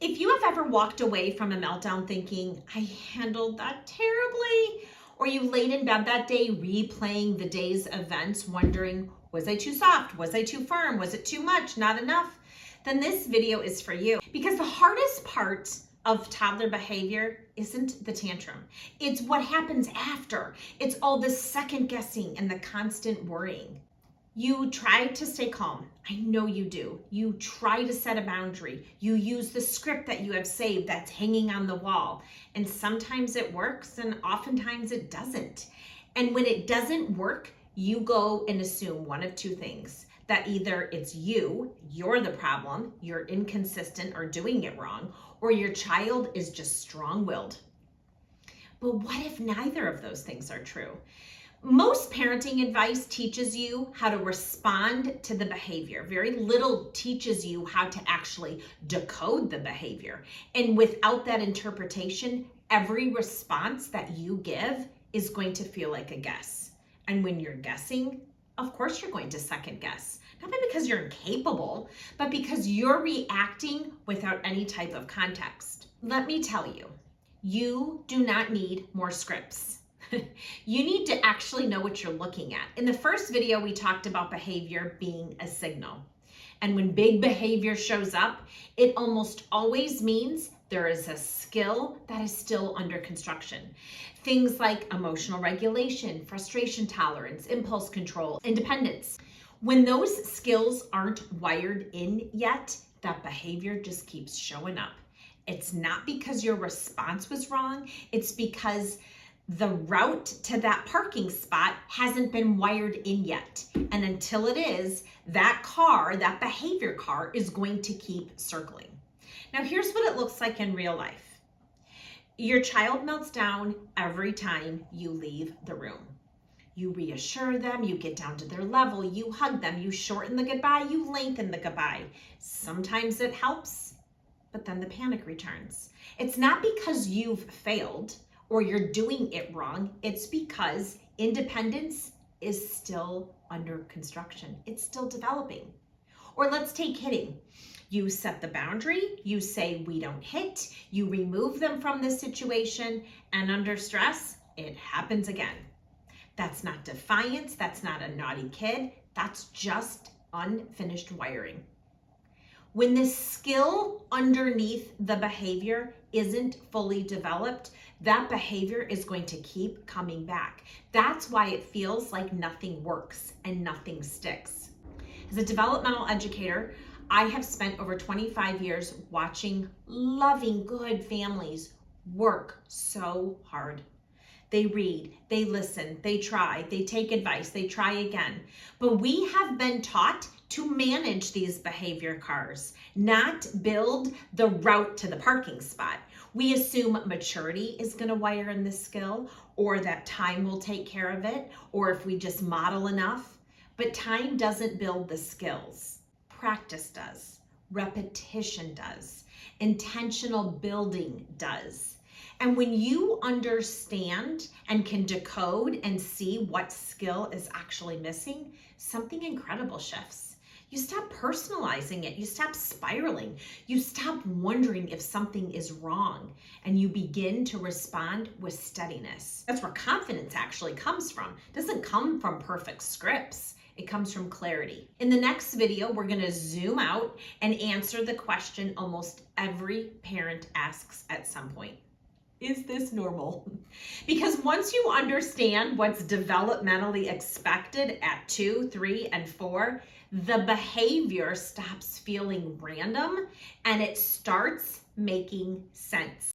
If you have ever walked away from a meltdown thinking, I handled that terribly, or you laid in bed that day replaying the day's events, wondering, was I too soft? Was I too firm? Was it too much? Not enough? Then this video is for you. Because the hardest part of toddler behavior isn't the tantrum. It's what happens after. It's all the second guessing and the constant worrying. You try to stay calm. I know you do. You try to set a boundary. You use the script that you have saved that's hanging on the wall. And sometimes it works and oftentimes it doesn't. And when it doesn't work, you go and assume one of two things. That either it's you're the problem, you're inconsistent or doing it wrong, or your child is just strong-willed. But what if neither of those things are true? Most parenting advice teaches you how to respond to the behavior. Very little teaches you how to actually decode the behavior. And without that interpretation, every response that you give is going to feel like a guess. And when you're guessing, of course you're going to second guess. Not because you're incapable, but because you're reacting without any type of context. Let me tell you, you do not need more scripts. You need to actually know what you're looking at. In the first video, we talked about behavior being a signal. And when big behavior shows up, it almost always means there is a skill that is still under construction. Things like emotional regulation, frustration tolerance, impulse control, independence. When those skills aren't wired in yet, that behavior just keeps showing up. It's not because your response was wrong, it's because the route to that parking spot hasn't been wired in yet. And until it is, that car, that behavior car, is going to keep circling. Now, here's what it looks like in real life. Your child melts down every time you leave the room. You reassure them, you get down to their level, you hug them, you shorten the goodbye, you lengthen the goodbye. Sometimes it helps, but then the panic returns. It's not because you've failed or you're doing it wrong. It's because independence is still under construction. It's still developing. Or let's take hitting. You set the boundary, you say we don't hit, you remove them from the situation, and under stress, it happens again. That's not defiance, that's not a naughty kid, that's just unfinished wiring. When the skill underneath the behavior isn't fully developed, that behavior is going to keep coming back. That's why it feels like nothing works and nothing sticks. As a developmental educator, I have spent over 25 years watching loving, good families work so hard. They read, they listen, they try, they take advice, they try again. But we have been taught to manage these behavior cars, not build the route to the parking spot. We assume maturity is going to wire in this skill, or that time will take care of it, or if we just model enough. But time doesn't build the skills. Practice does. Repetition does. Intentional building does. And when you understand and can decode and see what skill is actually missing, something incredible shifts. You stop personalizing it. You stop spiraling. You stop wondering if something is wrong, and you begin to respond with steadiness. That's where confidence actually comes from. It doesn't come from perfect scripts. It comes from clarity. In the next video, we're going to zoom out and answer the question almost every parent asks at some point. Is this normal? Because once you understand what's developmentally expected at 2, 3, and 4, the behavior stops feeling random and it starts making sense.